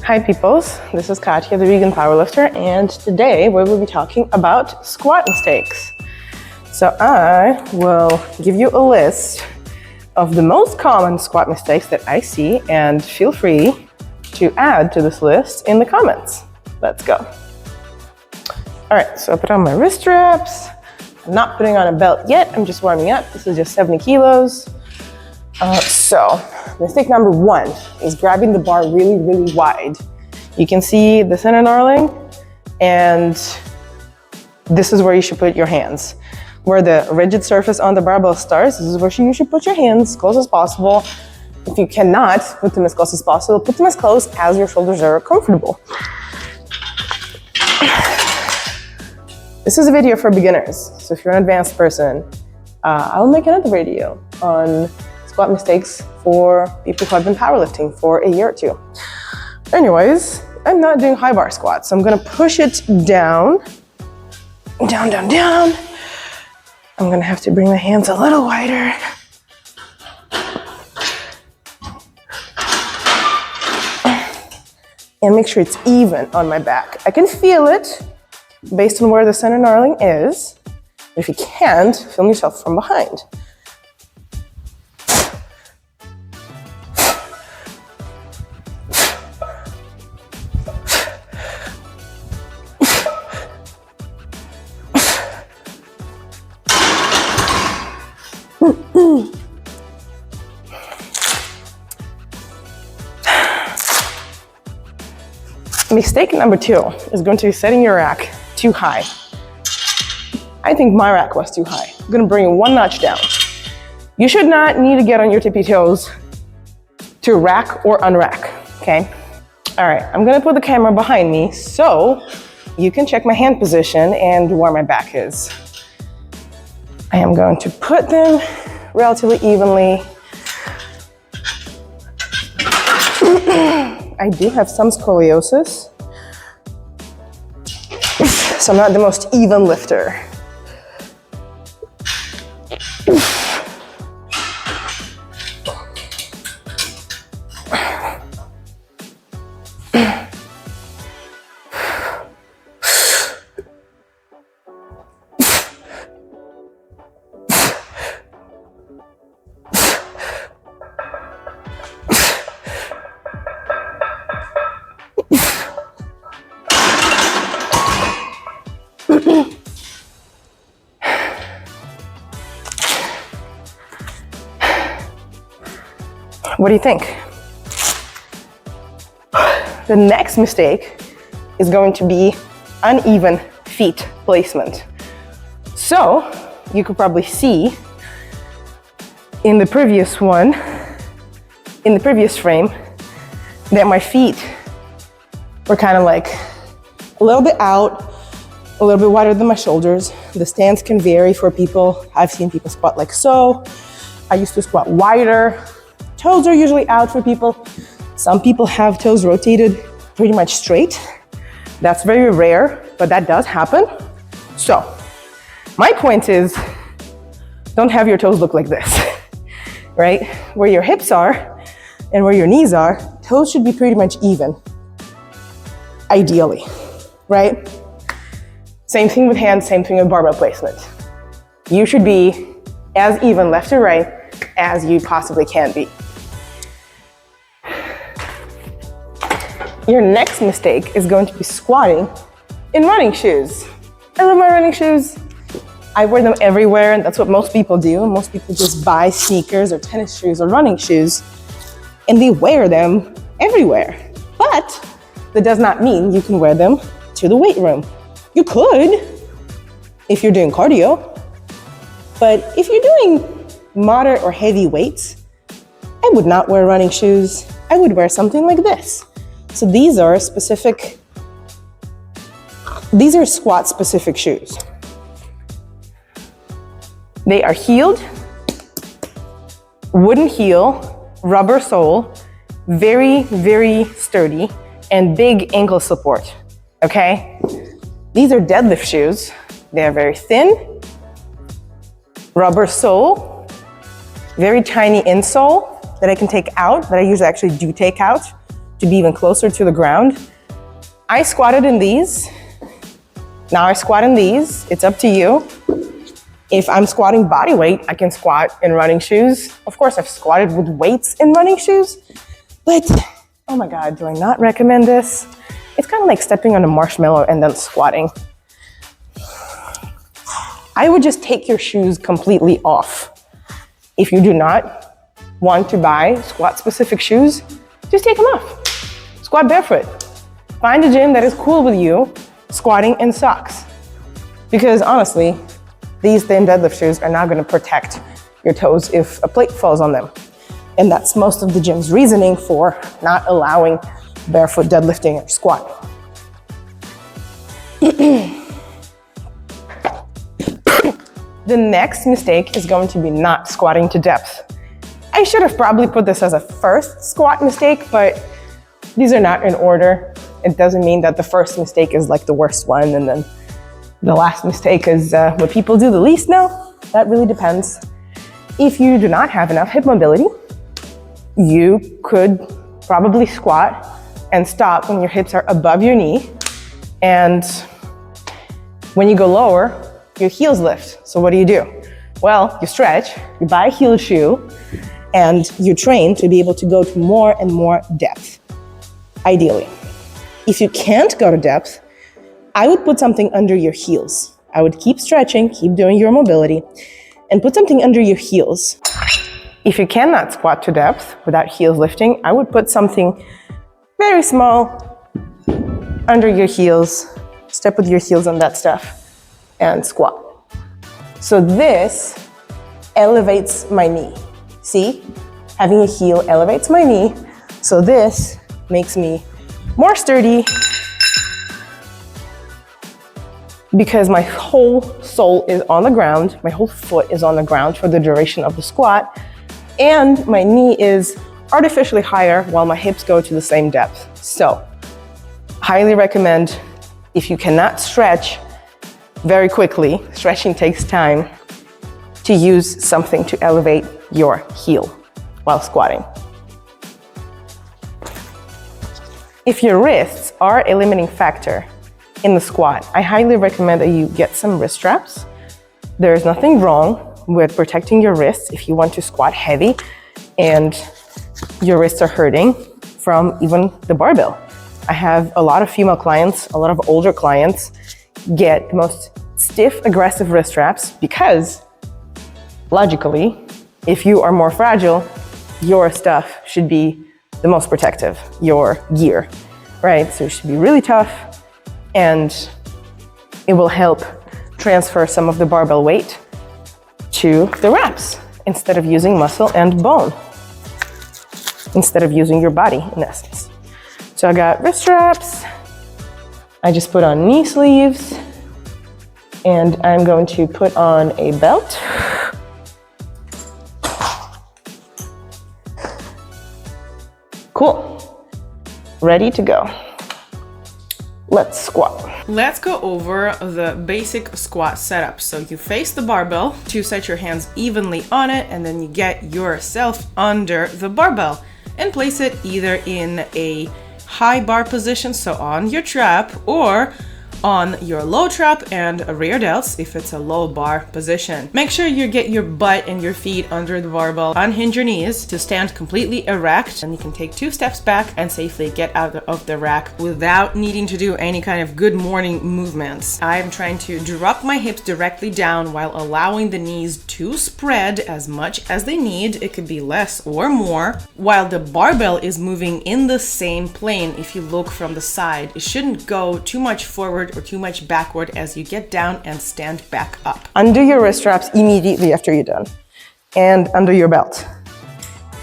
Hi peoples, this is Katya, the vegan powerlifter, and today we will be talking about squat mistakes. So I will give you a list of the most common squat mistakes that I see, and feel free to add to this list in the comments. Let's go. All right, so I put on my wrist straps. I'm not putting on a belt yet, I'm just warming up. This is just 70 kilos. So mistake number one is grabbing the bar really, really wide. You can see the center knurling, and this is where you should put your hands. Where the rigid surface on the barbell starts, this is where you should put your hands, close as possible. If you cannot put them as close as possible, put them as close as your shoulders are comfortable. This is a video for beginners, so if you're an advanced person, I'll make another video on squat mistakes for people who have been powerlifting for a year or two. Anyways, I'm not doing high bar squats, so I'm gonna push it down, down, down, down. I'm gonna have to bring my hands a little wider. And make sure it's even on my back. I can feel it based on where the center knurling is. If you can't, film yourself from behind. Mistake number two is going to be setting your rack too high. I think my rack was too high. I'm gonna bring it one notch down. You should not need to get on your tippy toes to rack or unrack, okay? All right, I'm gonna put the camera behind me so you can check my hand position and where my back is. I am going to put them relatively evenly. I do have some scoliosis, so I'm not the most even lifter. What do you think? The next mistake is going to be uneven feet placement. So you could probably see in the previous frame, that my feet were kind of like a little bit out, a little bit wider than my shoulders. The stance can vary for people. I've seen people squat like so. I used to squat wider. Toes are usually out for people. Some people have toes rotated pretty much straight. That's very rare, but that does happen. So my point is, don't have your toes look like this, right? Where your hips are and where your knees are, toes should be pretty much even, ideally, right? Same thing with hands, same thing with barbell placement. You should be as even left to right as you possibly can be. Your next mistake is going to be squatting in running shoes. I love my running shoes. I wear them everywhere, and that's what most people do. Most people just buy sneakers or tennis shoes or running shoes, and they wear them everywhere. But that does not mean you can wear them to the weight room. You could, if you're doing cardio, but if you're doing moderate or heavy weights, I would not wear running shoes. I would wear something like this. So these are squat specific shoes. They are heeled, wooden heel, rubber sole, very, very sturdy, and big ankle support, okay? These are deadlift shoes. They are very thin, rubber sole, very tiny insole that I can take out, that I usually actually do take out to be even closer to the ground. I squatted in these. Now I squat in these. It's up to you. If I'm squatting body weight, I can squat in running shoes. Of course, I've squatted with weights in running shoes, but oh my God, do I not recommend this? It's kind of like stepping on a marshmallow and then squatting. I would just take your shoes completely off. If you do not want to buy squat-specific shoes, just take them off. Squat barefoot. Find a gym that is cool with you squatting in socks. Because honestly, these thin deadlift shoes are not gonna protect your toes if a plate falls on them. And that's most of the gym's reasoning for not allowing barefoot deadlifting or squatting. The next mistake is going to be not squatting to depth. I should have probably put this as a first squat mistake, but these are not in order. It doesn't mean that the first mistake is like the worst one and then the last mistake is what people do the least. No, that really depends. If you do not have enough hip mobility, you could probably squat and stop when your hips are above your knee. And when you go lower, your heels lift. So what do? Well, you stretch, you buy a heel shoe, and you train to be able to go to more and more depth, ideally. If you can't go to depth, I would put something under your heels. I would keep stretching, keep doing your mobility, and put something under your heels. If you cannot squat to depth without heels lifting, I would put something very small under your heels, step with your heels on that stuff, and squat. So this elevates my knee. See? Having a heel elevates my knee, so this makes me more sturdy because my whole sole is on the ground, my whole foot is on the ground for the duration of the squat, and my knee is artificially higher while my hips go to the same depth. So, highly recommend, if you cannot stretch very quickly, stretching takes time, to use something to elevate your heel while squatting. If your wrists are a limiting factor in the squat, I highly recommend that you get some wrist straps. There is nothing wrong with protecting your wrists if you want to squat heavy and your wrists are hurting from even the barbell. I have a lot of female clients, a lot of older clients get the most stiff, aggressive wrist straps because, logically, if you are more fragile, your stuff should be the most protective, your gear, right? So it should be really tough and it will help transfer some of the barbell weight to the wraps instead of using muscle and bone, instead of using your body in essence. So I got wrist straps, I just put on knee sleeves, and I'm going to put on a belt. Cool, ready to go. Let's squat. Let's go over the basic squat setup. So you face the barbell to set your hands evenly on it, and then you get yourself under the barbell and place it either in a high bar position, so on your trap, or on your low trap and rear delts if it's a low bar position. Make sure you get your butt and your feet under the barbell. Unhinge your knees to stand completely erect, and you can take 2 steps back and safely get out of the rack without needing to do any kind of good morning movements. I'm trying to drop my hips directly down while allowing the knees to spread as much as they need. It could be less or more, while the barbell is moving in the same plane. If you look from the side, it shouldn't go too much forward or too much backward as you get down and stand back up. Undo your wrist straps immediately after you're done, and under your belt.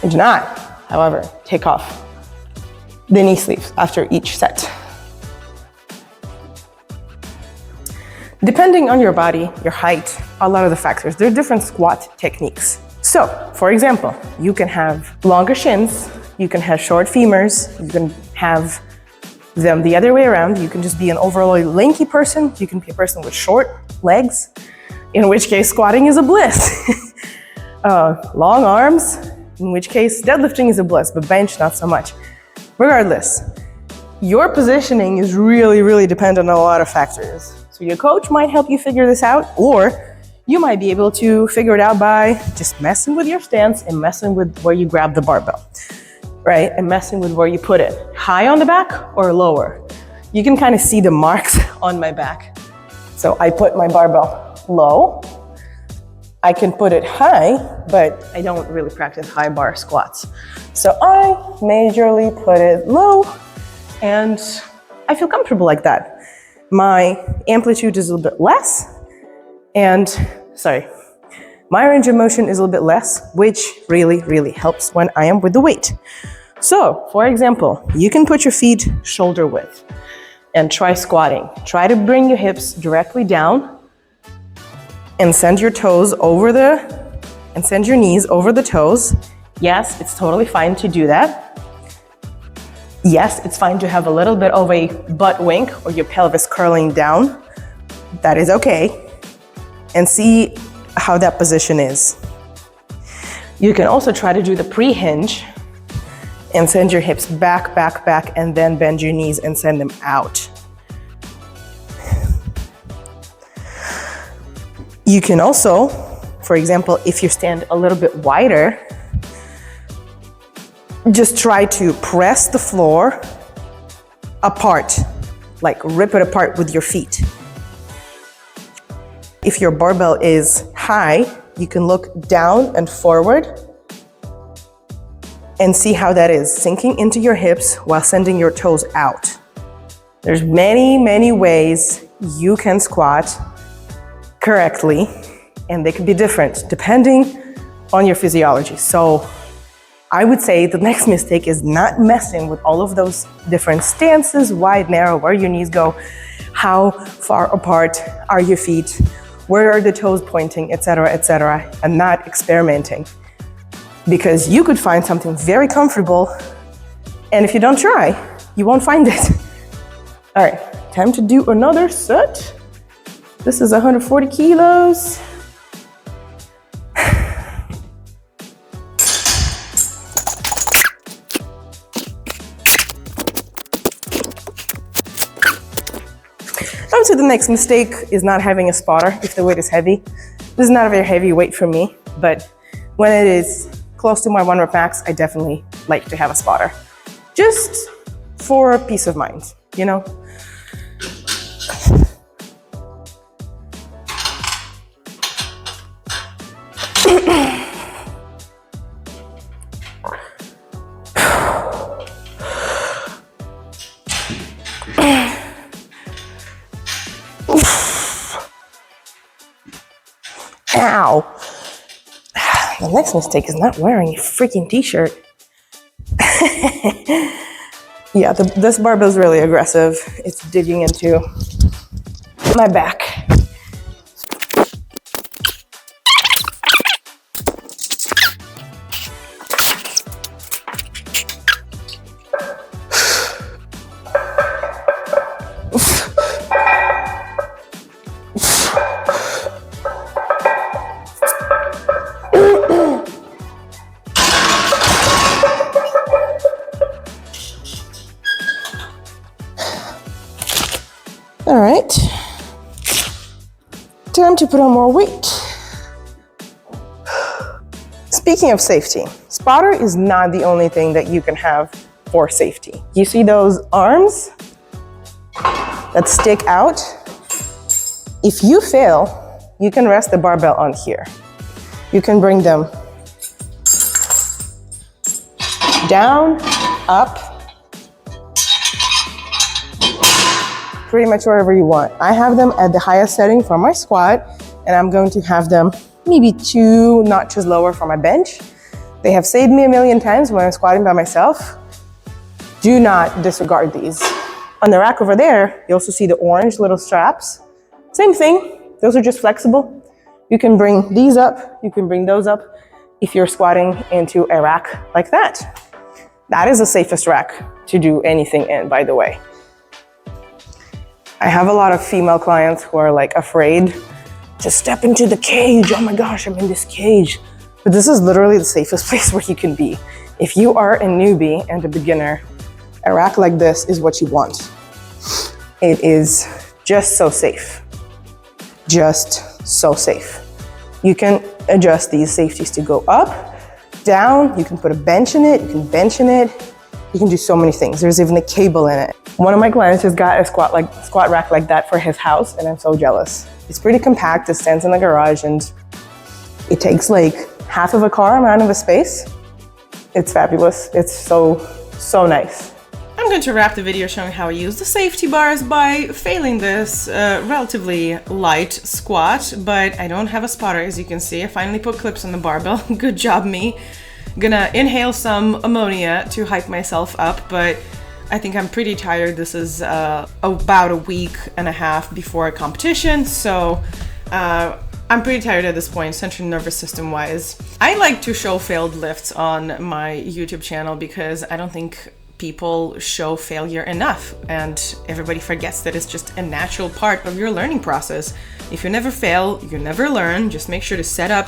And do not, however, take off the knee sleeves after each set. Depending on your body, your height, a lot of the factors, there are different squat techniques. So, for example, you can have longer shins, you can have short femurs, you can have them the other way around. You can just be an overall lanky person. You can be a person with short legs, in which case squatting is a bliss. Long arms, in which case deadlifting is a bliss, but bench not so much. Regardless, your positioning is really, really dependent on a lot of factors. So your coach might help you figure this out, or you might be able to figure it out by just messing with your stance and messing with where you grab the barbell, right? And messing with where you put it, high on the back or lower. You can kind of see the marks on my back. So I put my barbell low. I can put it high, but I don't really practice high bar squats. So I majorly put it low, and I feel comfortable like that. My amplitude is a little bit less, and my range of motion is a little bit less, which really, really helps when I am with the weight. So, for example, you can put your feet shoulder width and try squatting. Try to bring your hips directly down and send your toes over send your knees over the toes. Yes, it's totally fine to do that. Yes, it's fine to have a little bit of a butt wink or your pelvis curling down. That is okay. And see how that position is. You can also try to do the pre-hinge and send your hips back, back, back, and then bend your knees and send them out. You can also, for example, if you stand a little bit wider, just try to press the floor apart, like rip it apart with your feet. If your barbell is high, you can look down and forward and see how that is sinking into your hips while sending your toes out. There's many, many ways you can squat correctly, and they can be different depending on your physiology. So I would say the next mistake is not messing with all of those different stances, wide, narrow, where your knees go, how far apart are your feet, where are the toes pointing, etc., and not experimenting. Because you could find something very comfortable, and if you don't try, you won't find it. All right, time to do another set. This is 140 kilos. So the next mistake is not having a spotter if the weight is heavy. This is not a very heavy weight for me, but when it is close to my 1 rep max, I definitely like to have a spotter. Just for peace of mind, you know? Ow. The next mistake is not wearing a freaking t-shirt. Yeah, this barbell is really aggressive. It's digging into my back. All right, time to put on more weight. Speaking of safety, spotter is not the only thing that you can have for safety. You see those arms that stick out? If you fail, you can rest the barbell on here. You can bring them down, up, pretty much wherever you want. I have them at the highest setting for my squat, and I'm going to have them maybe 2 notches lower for my bench. They have saved me a million times when I'm squatting by myself. Do not disregard these. On the rack over there, you also see the orange little straps. Same thing, those are just flexible. You can bring these up, you can bring those up if you're squatting into a rack like that. That is the safest rack to do anything in, by the way. I have a lot of female clients who are like afraid to step into the cage. Oh my gosh, I'm in this cage. But this is literally the safest place where you can be. If you are a newbie and a beginner, A rack like this is what you want. It is just so safe. Just so safe. You can adjust these safeties to go up, down. You can put a bench in it. You can bench in it. You can do so many things. There's even a cable in it. One of my clients has got a squat rack like that for his house, and I'm so jealous. It's pretty compact. It stands in the garage, and it takes like half of a car amount of a space. It's fabulous. It's so nice. I'm going to wrap the video showing how I use the safety bars by failing this relatively light squat, but I don't have a spotter, as you can see. I finally put clips on the barbell. Good job, me. Gonna inhale some ammonia to hype myself up, but I think I'm pretty tired. This is about a week and a half before a competition, so I'm pretty tired at this point, central nervous system wise. I like to show failed lifts on my YouTube channel because I don't think people show failure enough, and everybody forgets that it's just a natural part of your learning process. If you never fail, you never learn. Just make sure to set up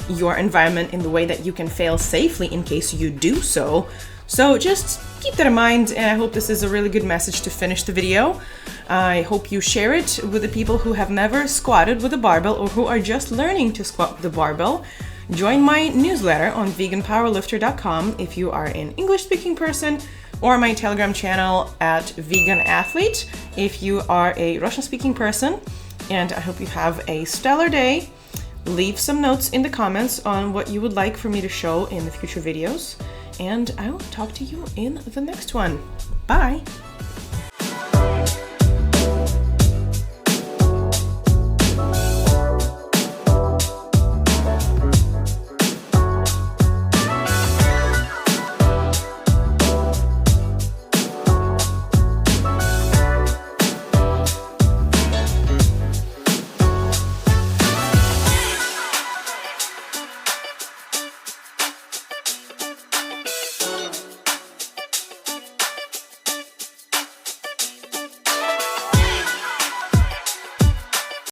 your environment in the way that you can fail safely in case you do so. So just keep that in mind, and I hope this is a really good message to finish the video. I hope you share it with the people who have never squatted with a barbell or who are just learning to squat with a barbell. Join my newsletter on veganpowerlifter.com if you are an English-speaking person, or my Telegram channel at Vegan Athlete if you are a Russian-speaking person. And I hope you have a stellar day. Leave some notes in the comments on what you would like for me to show in the future videos, and I will talk to you in the next one. Bye!